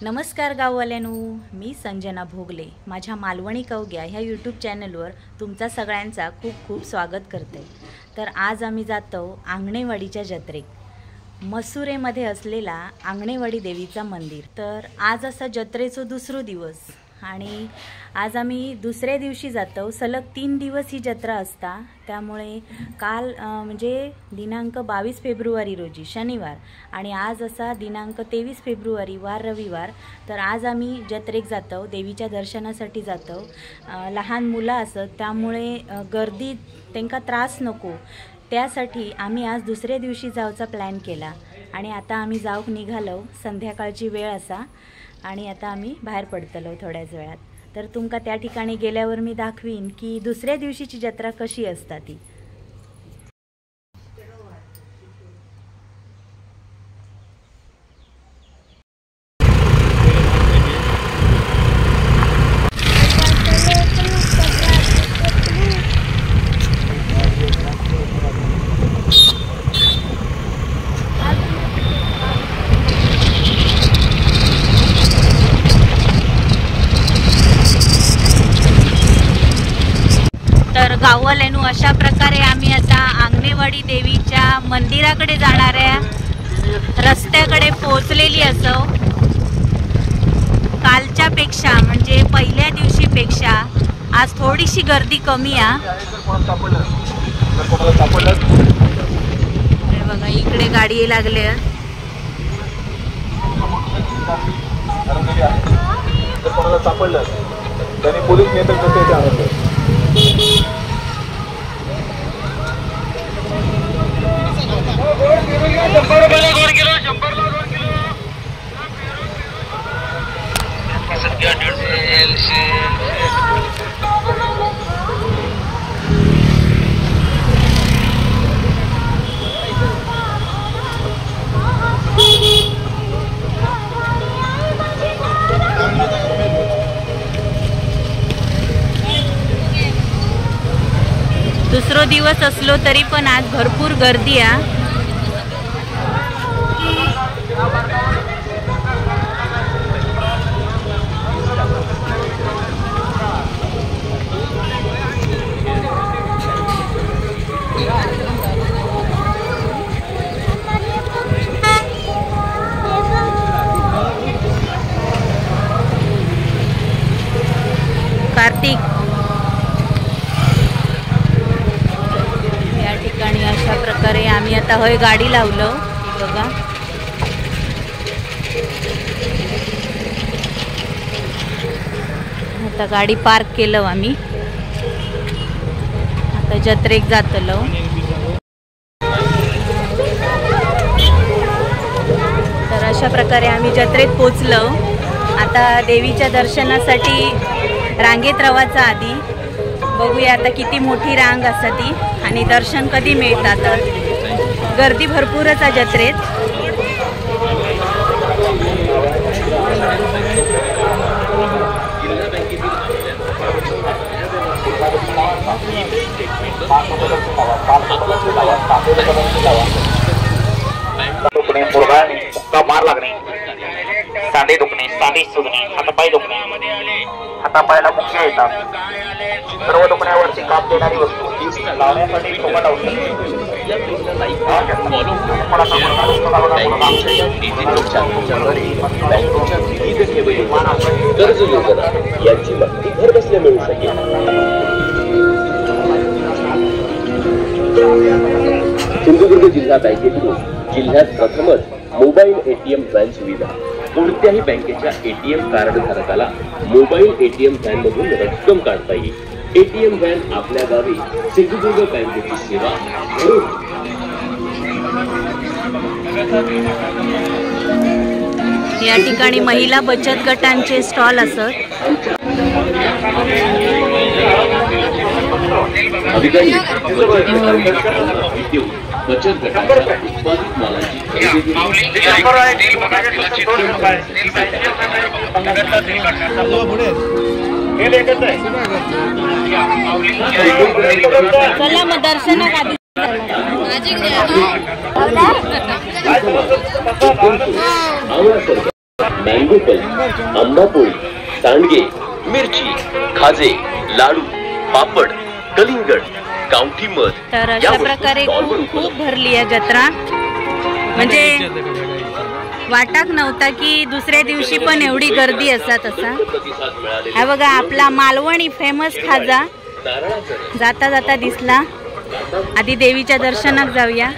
नमस्कार गाववाल्यांनो, मी संजना भोगले माझ्या मालवणी कवग्या ह्या यूट्यूब चॅनलवर तुमचा सगळ्यांचा खूप खूप स्वागत करते। तर आज आम्ही जातो आंगणेवाडीच्या जत्रेक। मसुरेमध्ये असलेला आंगणेवाडी देवीचा मंदिर। तर आज असा जत्रेचा दुसरा दिवस आणि आज आम्ही दुसऱ्या दिवशी जातो। सलग 3 दिवस ही जत्रा असता, त्यामुळे काल म्हणजे दिनांक 22 फेब्रुवारी रोजी शनिवार आणि आज असा दिनांक 23 फेब्रुवारी वार रविवार। तर आज आम्ही जत्रेक जातो, देवीच्या दर्शनासाठी जातो। लहान मुलं असत, त्यामुळे गर्दी त्यांना त्रास नको त्यासाठी आम्ही आज दुसऱ्या दिवशी जाऊचा प्लॅन केला आणि आता आम्ही जाऊक निघालो। संध्याकाळची वेळ असा आणि आता आम्ही बाहेर पडतलो थोड्याच वेळात। तर तुमका त्या ठिकाणी गेल्यावर मी दाखवीन की दुसऱ्या दिवशीची जत्रा कशी असता ती। तर गाववाल्यांनो, अशा प्रकारे आम्ही आता आंगणेवाडी देवीच्या मंदिराकडे जाणाऱ्या रस्त्याकडे पोहोचलेली असो। कालच्या पेक्षा म्हणजे पहिल्या दिवशी पेक्षा आज थोडीशी गर्दी कमी आहे। बघा इकडे गाडी लागले। पोलीस नियंत्रण दुसरा दिवस असलो तरी पण आज भरपूर गर्दी आहे। कार्तिक अशा प्रकारे आम्ही आता होय गाडी लावलो। बघा आता गाडी पार्क केलं आम्ही, आता जत्रेक जातलो। तर अशा प्रकारे आम्ही जत्रेत पोचलो। आता देवीच्या दर्शनासाठी रांगेत रवायचा आधी बघूया आता किती मोठी रांग असते ती आणि दर्शन कधी मिळतात। तर गर्दी भरपूरच आहे जत्रेत। मार लागणे, सांधे दुखणे, सांधे सुजणे, हातापाय दुखणे, हातापायाला मुंग्या येतात। सर्व दुखण्यावरची काम देणारी वस्तू लावण्यासाठी फुकट औषध। कर्ज योजना यांची माहिती घर बसल्या मिळू शकेल। सिंधुदुर्ग जिल्हा बँकेतून जिल्ह्यात प्रथमच मोबाईल एटीएम व्हॅन सुविधा। कोणत्याही बँकेच्या एटीएम कार्ड धारकाला मोबाईल एटीएम व्हॅन मधून रक्कम काढता येईल। एटीएम व्हॅन आपल्या गावी सिंधुदुर्ग बँकेची सेवा घरून। या ठिकाणी महिला बचत गटांचे स्टॉल असत। अधिकारी बचत गटाच्या उत्पादित मालाची चला मग दर्शनाक आधी खरेदी मँगो पल्प, आंबापोळी, सांडगे, मिरची, खाजे, लाडू, पापड, कलिंगड, गावठी मध. तर अशा प्रकारे खूप भरली आहे जत्रा. म्हणजे वाटत नव्हता की दुसऱ्या दिवशी पण एवढी गर्दी असतात असा. हा बघा आपला मालवणी फेमस खाजा जाता जाता दिसला. आधी देवीच्या दर्शनात जाऊया,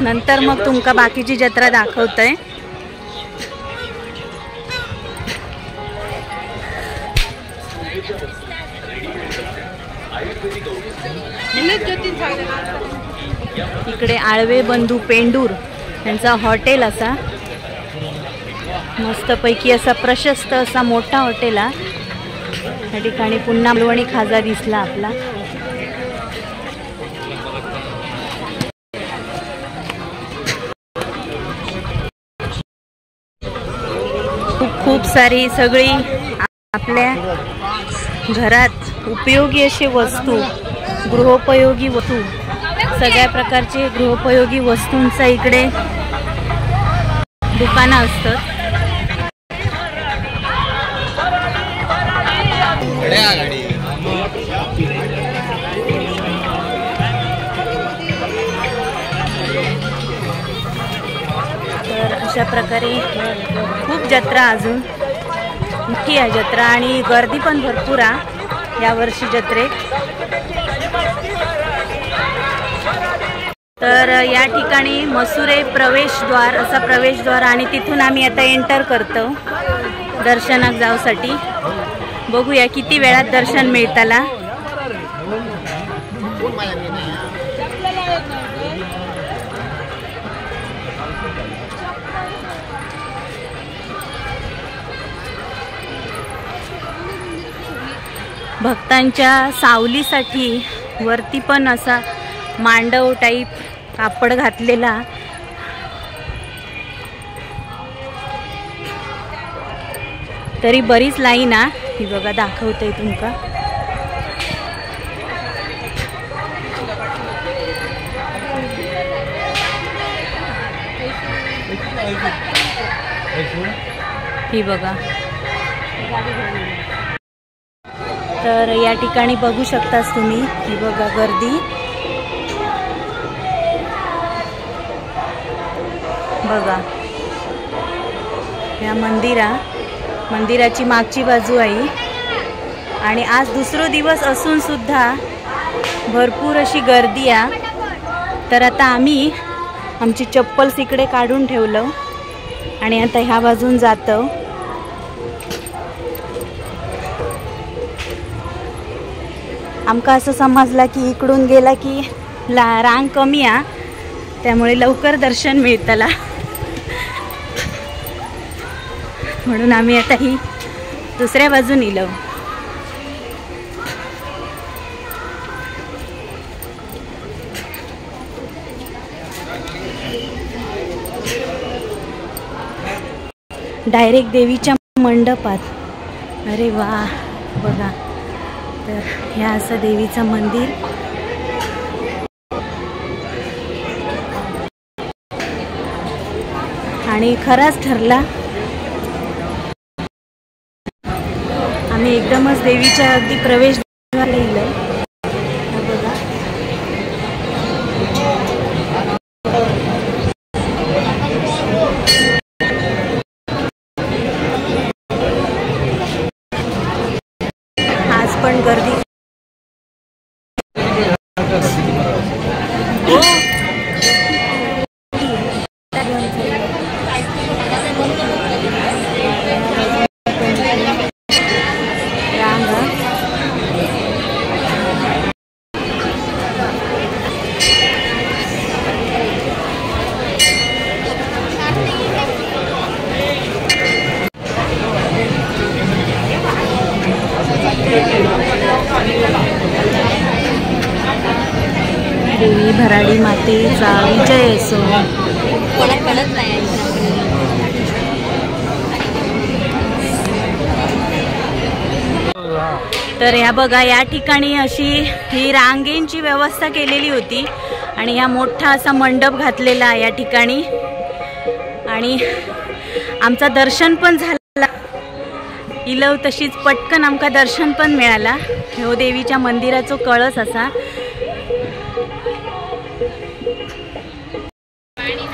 नंतर मग तुमका बाकीची जत्रा दाखवतोय. इकडे आळवे बंधू पेंडूर यांचा हॉटेल असा मस्तपैकी असा प्रशस्त असा मोठा हॉटेल आहे. या ठिकाणी पुन्हा मालवणी खाजा दिसला आपला. खूप सारी सगळी आपल्या घरात उपयोगी अशी वस्तू, गृहोपयोगी वस्तू, सगळ्या प्रकारचे गृहोपयोगी वस्तूंचा इकडे दुकानं असतात. तर अशा प्रकारे खूप जत्रा, अजून मोठी आहे जत्रा आणि गर्दी पण भरपूर आहे यावर्षी जत्रेत. तर या ठिकाणी मसुरे प्रवेशद्वार असा प्रवेशद्वार आणि तिथून आम्ही आता एंटर करतो दर्शनाक जाऊसाठी. बघूया किती वेळात दर्शन मिळताला. भक्तांच्या सावलीसाठी वरती पण असा मांडव टाईप कापड घातलेला. तरी बरीच लाईन आहे ही बघा, दाखवते तुमका. ही बघा. तर या ठिकाणी बघू शकतास तुम्ही, ही बघा गर्दी. बघा या मंदिराची मागची बाजू आहे आणि आज दुसरा दिवस असून सुद्धा भरपूर अशी गर्दी आहे. तर आता आम्ही आमची चप्पल्स इकडे काढून ठेवलं आणि आता ह्या बाजून जातो. आमका असं समजला की इकडून गेला की रांग कमी आहे, त्यामुळे लवकर दर्शन मिळतला. म्हणून आम्ही आता ही दुसऱ्या बाजून इलो. डायरेक्ट देवीच्या मंडपात. अरे वा बघा. तर ह्या असं देवीचं मंदिर. आणि खराच ठरला, आम्ही एकदमच देवीच्या अगदी प्रवेशद्वाराला गेलो. बघा आज पण गर्दी. देवी भराडी मातेचा विजय असो. तर ह्या बघा, या ठिकाणी अशी ही रांगेंची व्यवस्था केलेली होती आणि हा मोठा असा मंडप घातलेला आहे या ठिकाणी. आणि आमचा दर्शन पण झाला, इलव तशीच पटकन आमका दर्शन पण मिळाला। हो देवीच्या मंदिराचो कळस असा।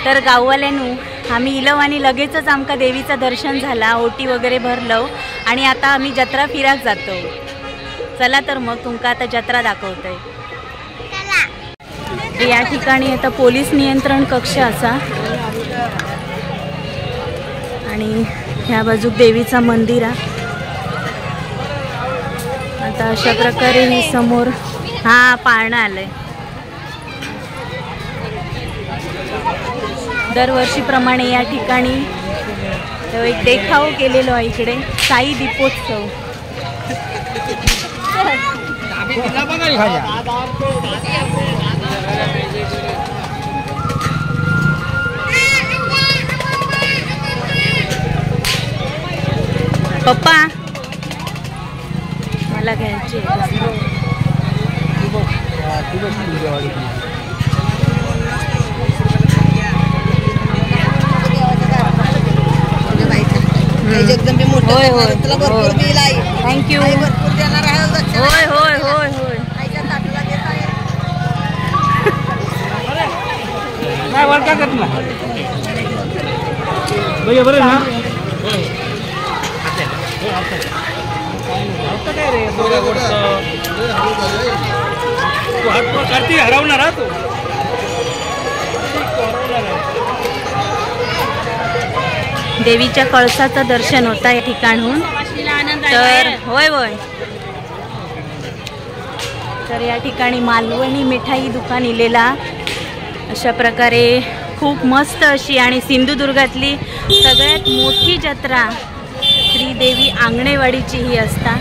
तर गाववाल्यांनू आम्ही इलव आणि लगेचच आमका देवीचं दर्शन झाला, ओटी वगैरे भरलो आणि आता आम्ही जत्रा फिराक जातो। चला तर मग तुमका आता जत्रा दाखवतोय। या ठिकाणी आता पोलीस नियंत्रण कक्ष असा आणि ह्या बाजूक देवीचा मंदिर आहे। आता अशा प्रकारे ही समोर पाळणं आलंय। दरवर्षीप्रमाणे या ठिकाणी एक देखाव केलेलो आहे इकडे, साई दीपोत्सव। पप्पा मला घ्यायची होय होय थँक्यू। होय होय होय होय हरवणार तू देवीच्या कळसाचं दर्शन होता या ठिकाणहून। तर होय होय तर या ठिकाणी मालवणी मिठाई दुकान इलेला अशा प्रकारे खूप मस्त अशी आणि सिंधुदुर्गातली सगळ्यात मोठी जत्रा श्रीदेवी आंगणेवाडीची ही असता।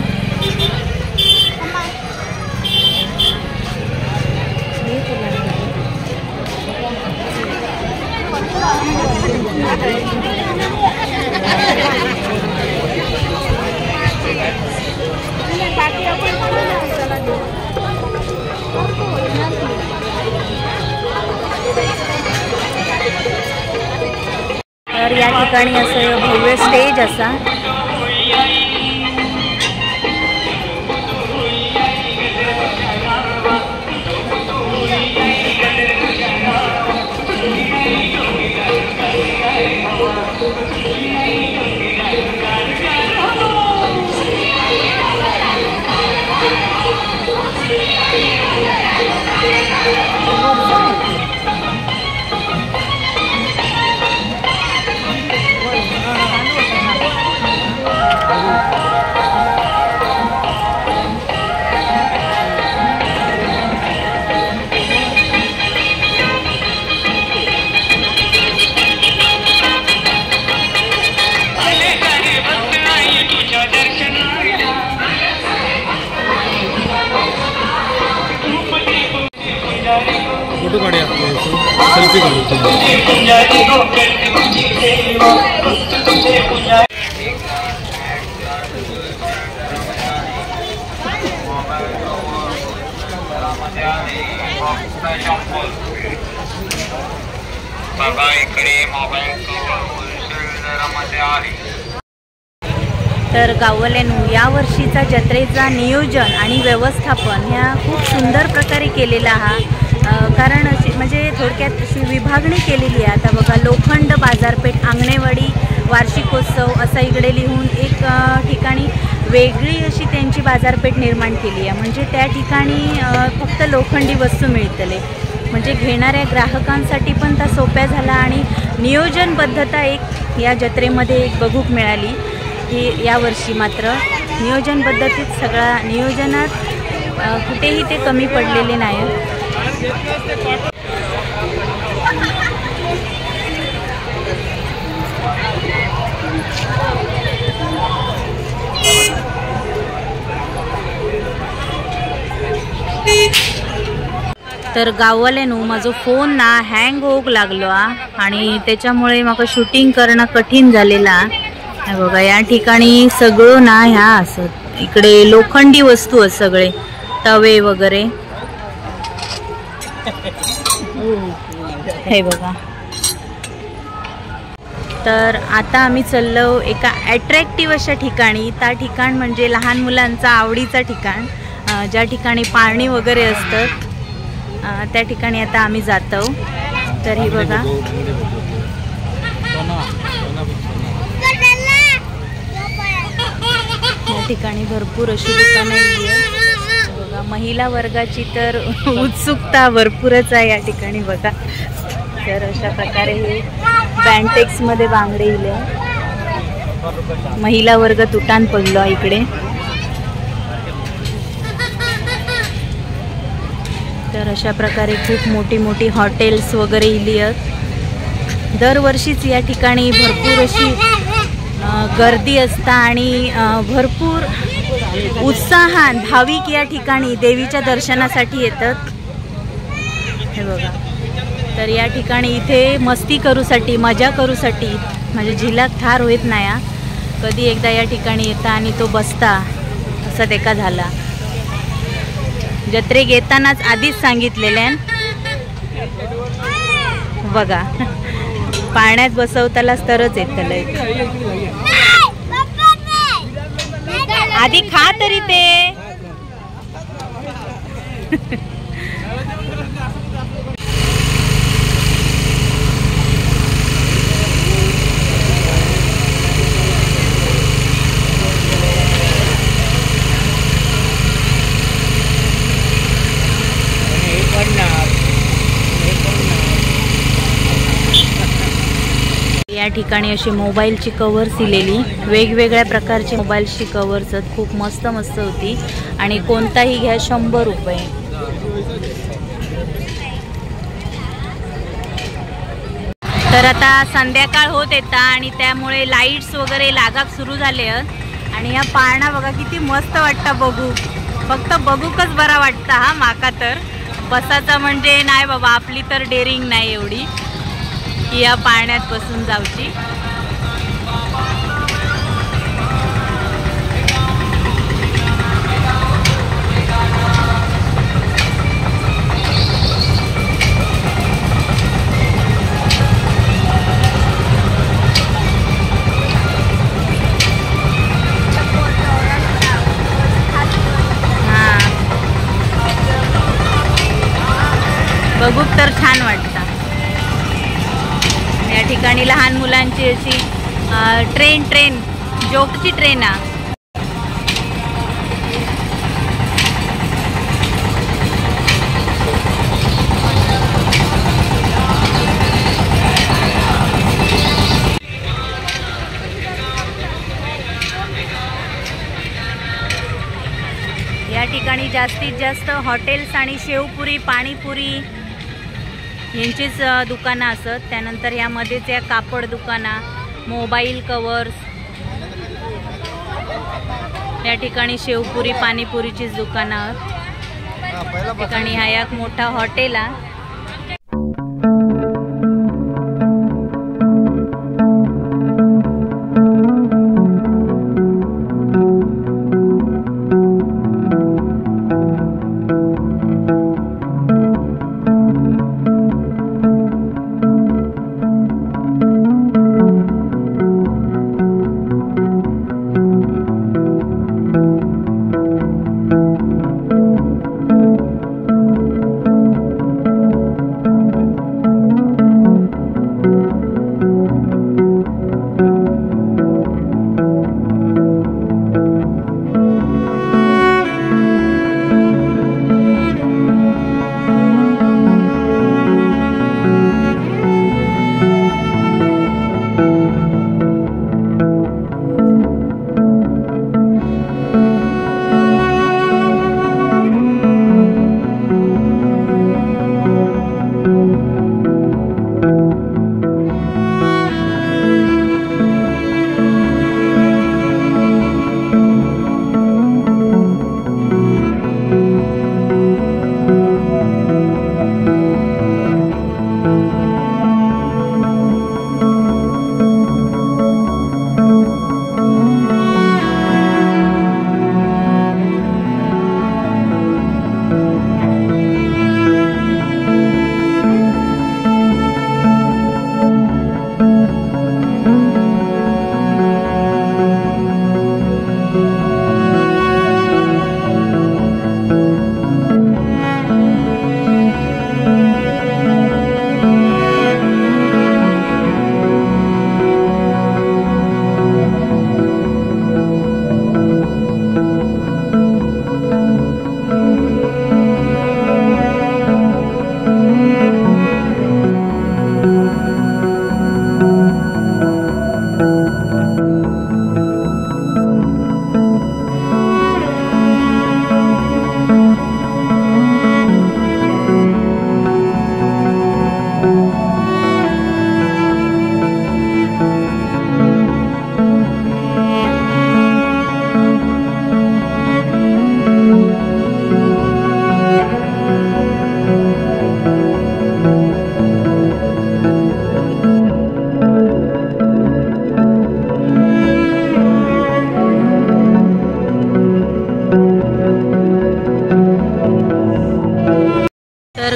तर या ठिकाणी असं भव्य स्टेज असा। फोटो काढूया, सेल्फी काढू। तर गाववाल्यांनो या वर्षीचा जत्रेचा नियोजन आणि व्यवस्थापन ह्या खूप सुंदर प्रकारे केलेला हा। कारण अशी म्हणजे थोडक्यात अशी विभागणी केलेली आहे। आता बघा लोखंड बाजारपेठ आंगणेवाडी वार्षिकोत्सव असा इकडे लिहून एक ठिकाणी वेगळी अशी त्यांची बाजारपेठ निर्माण केली आहे। म्हणजे त्या ठिकाणी फक्त लोखंडी वस्तू मिळतले, म्हणजे घेणाऱ्या ग्राहकांसाठी पण त्या सोप्या झाला आणि नियोजनबद्धता एक या जत्रेमध्ये एक बघूक मिळाली की यावर्षी मात्र नियोजनबद्धतेत सगळा नियोजनात कुठेही ते कमी पडलेले नाही। तर गाववाल्यानो माझो फोन ना हँग होऊक लागलो आणि त्याच्यामुळे मला शूटिंग करणं कठीण झालेला। हे बघा या ठिकाणी सगळं ना ह्या असत, इकडे लोखंडी वस्तू असत, सगळे तवे वगैरे। हे बघा तर आता आम्ही चाललो एका ॲट्रॅक्टिव्ह अशा ठिकाणी. त्या ठिकाण म्हणजे लहान मुलांचा आवडीचं ठिकाण, ज्या ठिकाणी पाळणी वगैरे असतात त्या ठिकाणी आता आम्ही जातो. तर ही बघा, या ठिकाणी भरपूर अशी दुकानं आहेत बघा. महिला वर्गाची तर उत्सुकता भरपूरच आहे या ठिकाणी बघा. तर अशा प्रकारे हे बँटेक्समध्ये बांगडे इले. महिला वर्ग तुटान पडलो इकडे. तर अशा प्रकारे खूप मोठी मोठी हॉटेल्स वगैरे इली आहेत. दरवर्षीच या ठिकाणी भरपूर अशी गर्दी असता आणि भरपूर उत्साहान भाविक या ठिकाणी देवीच्या दर्शनासाठी येतात. हे बघा. तर या ठिकाणी इथे मस्ती करूसाठी, मजा करूसाठी म्हणजे झिलाक ठार होत नाही. कधी एकदा या ठिकाणी येता आणि तो बसता असं तेका झाला. जत्रेक येतानाच आधीच सांगितलेल्यान बघा, पाण्यात बसवतालाच तरच येतलंय. आधी खा तरी ते. या ठिकाणी अशी मोबाईलची कव्हर्स दिलेली, वेगवेगळ्या प्रकारची मोबाईलची कव्हर्स खूप मस्त मस्त होती आणि कोणताही घ्या 100 रुपये. तर आता संध्याकाळ होत येता आणि त्यामुळे लाईट्स वगैरे लागाक सुरू झाले आहेत. आणि या पाळणा बघा किती मस्त वाटतं बघू. फक्त बघूकच बरा वाटतं हा. माका तर बसाचा म्हणजे नाही बाबा, आपली तर डेअरिंग नाही एवढी की या पाळण्यात बसून जाऊची. बघू तर छान वाटतं. या ठिकाणी लहान मुलांची अशी ट्रेन जोकची ट्रेन आहे. या ठिकाणी जास्तीत जास्त हॉटेल्स आणि शेवपुरी, पाणीपुरी यांचीच दुकानं असत. त्यानंतर यामध्येच या कापड दुकाना, मोबाईल कवर्स, या ठिकाणी शेवपुरी पाणीपुरीचीच दुकानं. या ठिकाणी हा एक मोठा हॉटेल आहे.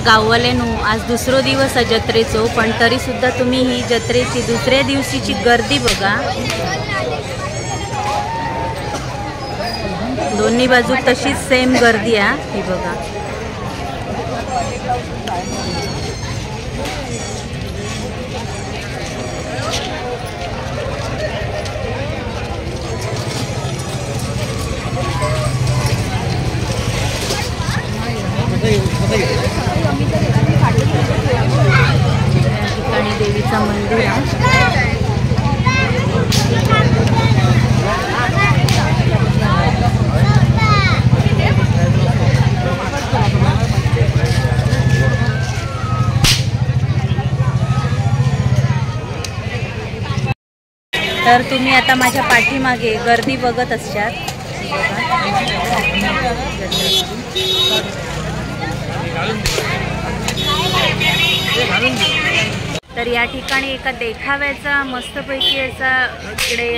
गाववाल्यानो आज दुसरो दिवस आहे जत्रेचो, पण तरी सुद्धा तुम्ही ही जत्रेची दुसऱ्या दिवशीची गर्दी बघा. दोन्ही बाजू तशीच सेम गर्दी आहे ही बघा. ठिकाणी देवीचं मंदिर आहे. तर तुम्ही आता माझ्या पाठीमागे गर्दी बघत असतात. तर या ठिकाणी एका देखाव्याचा मस्तपैकी असा इकडे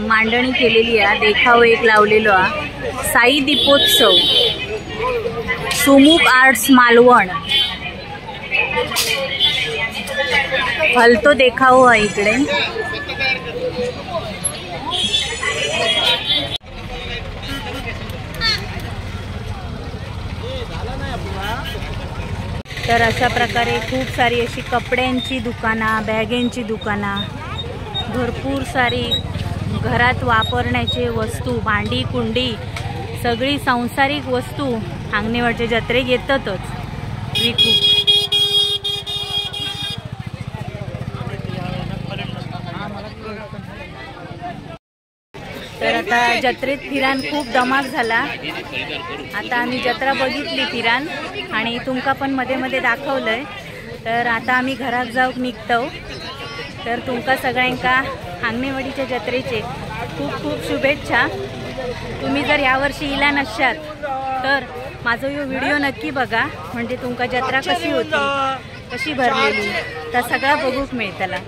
मांडणी केलेली आहे. देखाव एक लावलेलो आहे. साई दीपोत्सव सुमुख आर्ट्स मालवण हलतो देखाव आहे इकडे. तर अशा प्रकारे खूप सारी अशी कपड्यांची दुकानं, बॅगेंची दुकानं, भरपूर सारी घरात वापरण्याचे वस्तू, भांडी कुंडी, सगळी सांसारिक वस्तू आंगणेवाडीच्या जत्रेक येतातच विकू. तर आता जत्रेत फिरान खूप धमाक झाला. आता आम्ही जत्रा बघितली फिरान आणि तुमका पण मध्ये मध्ये दाखवलंय. तर आता आम्ही घरात जाऊक निघतो. तर तुमका सगळ्यांका आंगणेवाडीच्या जत्रेचे खूप खूप शुभेच्छा. तुम्ही जर यावर्षी इला नसशात तर माझा यो व्हिडिओ नक्की बघा, म्हणजे तुमका जत्रा कशी होती, कशी भरलेली, तर सगळा बघूक मिळतला.